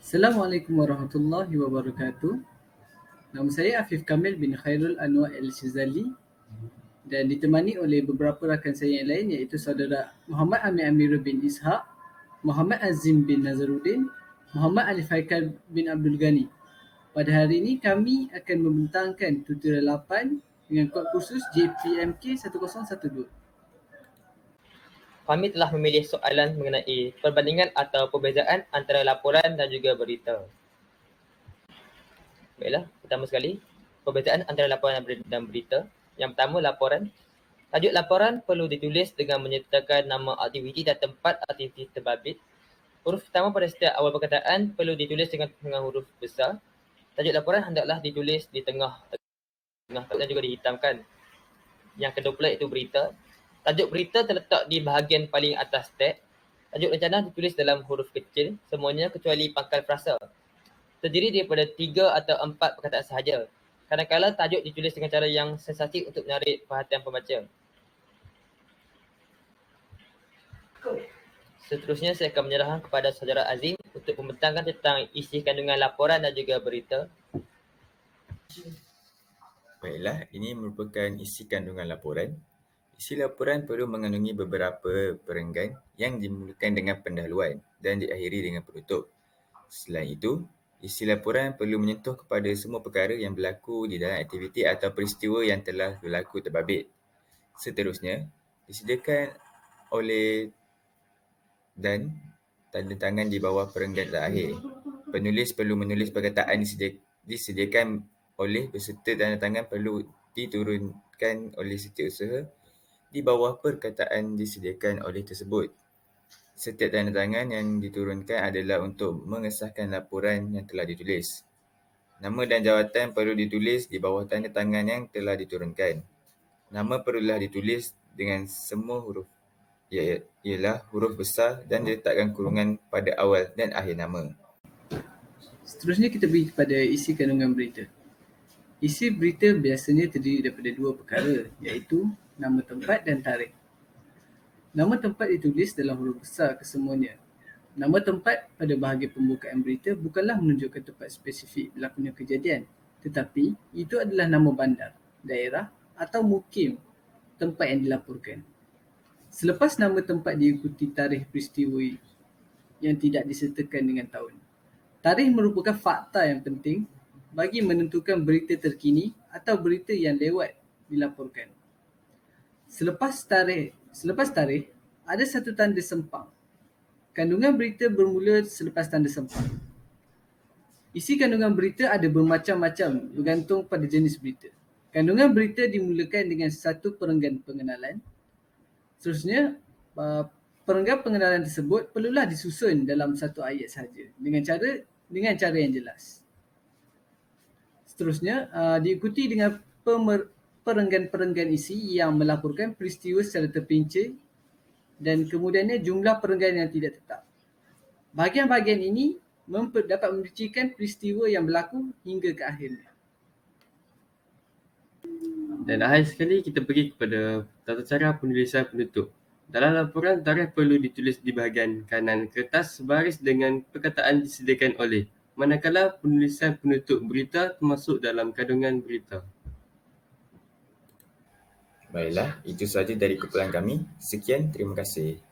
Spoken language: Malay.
Assalamualaikum warahmatullahi wabarakatuh. Nama saya Afif Kamil bin Khairul Anwar Al-Shazali dan ditemani oleh beberapa rakan saya yang lain iaitu saudara Muhammad Amir Amirul bin Ishaq, Muhammad Azim bin Nazaruddin, Muhammad Alif Haikal bin Abdul Ghani. Pada hari ini kami akan membentangkan tutorial 8 dengan kod kursus JPMK 1012. Kami telah memilih soalan mengenai perbandingan atau perbezaan antara laporan dan juga berita. Baiklah, pertama sekali, perbezaan antara laporan dan berita. Yang pertama, laporan. Tajuk laporan perlu ditulis dengan menyertakan nama aktiviti dan tempat aktiviti terbabit. Huruf pertama pada setiap awal perkataan perlu ditulis dengan huruf besar. Tajuk laporan hendaklah ditulis di tengah dan juga dihitamkan. Yang kedua pula iaitu berita. Tajuk berita terletak di bahagian paling atas teks. Tajuk rencana ditulis dalam huruf kecil, semuanya kecuali pangkal frasa. Terdiri daripada 3 atau 4 perkataan sahaja. Kadang-kadang tajuk ditulis dengan cara yang sensatif untuk menarik perhatian pembaca. Seterusnya saya akan menyerahkan kepada saudara Azim untuk membentangkan tentang isi kandungan laporan dan juga berita. Baiklah, ini merupakan isi kandungan laporan. Isi laporan perlu mengandungi beberapa perenggan yang dimulakan dengan pendahuluan dan diakhiri dengan penutup. Selain itu, isi laporan perlu menyentuh kepada semua perkara yang berlaku di dalam aktiviti atau peristiwa yang telah berlaku terbabit. Seterusnya, disediakan oleh dan tanda tangan di bawah perenggan terakhir. Penulis perlu menulis perkataan disediakan oleh beserta tanda tangan perlu diturunkan oleh setiausaha di bawah perkataan disediakan oleh tersebut. Setiap tanda tangan yang diturunkan adalah untuk mengesahkan laporan yang telah ditulis. Nama dan jawatan perlu ditulis di bawah tanda tangan yang telah diturunkan. Nama perlulah ditulis dengan semua huruf, ialah huruf besar dan diletakkan kurungan pada awal dan akhir nama. Seterusnya kita pergi kepada isi kandungan berita. Isi berita biasanya terdiri daripada 2 perkara iaitu nama tempat dan tarikh. Nama tempat ditulis dalam huruf besar kesemuanya. Nama tempat pada bahagian pembukaan berita bukanlah menunjukkan tempat spesifik berlakunya kejadian, tetapi itu adalah nama bandar, daerah atau mukim tempat yang dilaporkan. Selepas nama tempat diikuti tarikh peristiwa yang tidak disertakan dengan tahun. Tarikh merupakan fakta yang penting bagi menentukan berita terkini atau berita yang lewat dilaporkan. Selepas tarikh, ada satu tanda sempang. Kandungan berita bermula selepas tanda sempang. Isi kandungan berita ada bermacam-macam bergantung pada jenis berita. Kandungan berita dimulakan dengan satu perenggan pengenalan. Seterusnya, perenggan pengenalan tersebut perlulah disusun dalam satu ayat sahaja dengan cara yang jelas. Seterusnya, diikuti dengan perenggan-perenggan isi yang melaporkan peristiwa secara terperinci dan kemudiannya jumlah perenggan yang tidak tetap. Bahagian-bahagian ini dapat merincikan peristiwa yang berlaku hingga ke akhirnya. Dan akhir sekali kita pergi kepada tata cara penulisan penutup. Dalam laporan, tarikh perlu ditulis di bahagian kanan kertas sebaris dengan perkataan disediakan oleh, manakala penulisan penutup berita termasuk dalam kandungan berita. Baiklah, itu sahaja dari kumpulan kami. Sekian, terima kasih.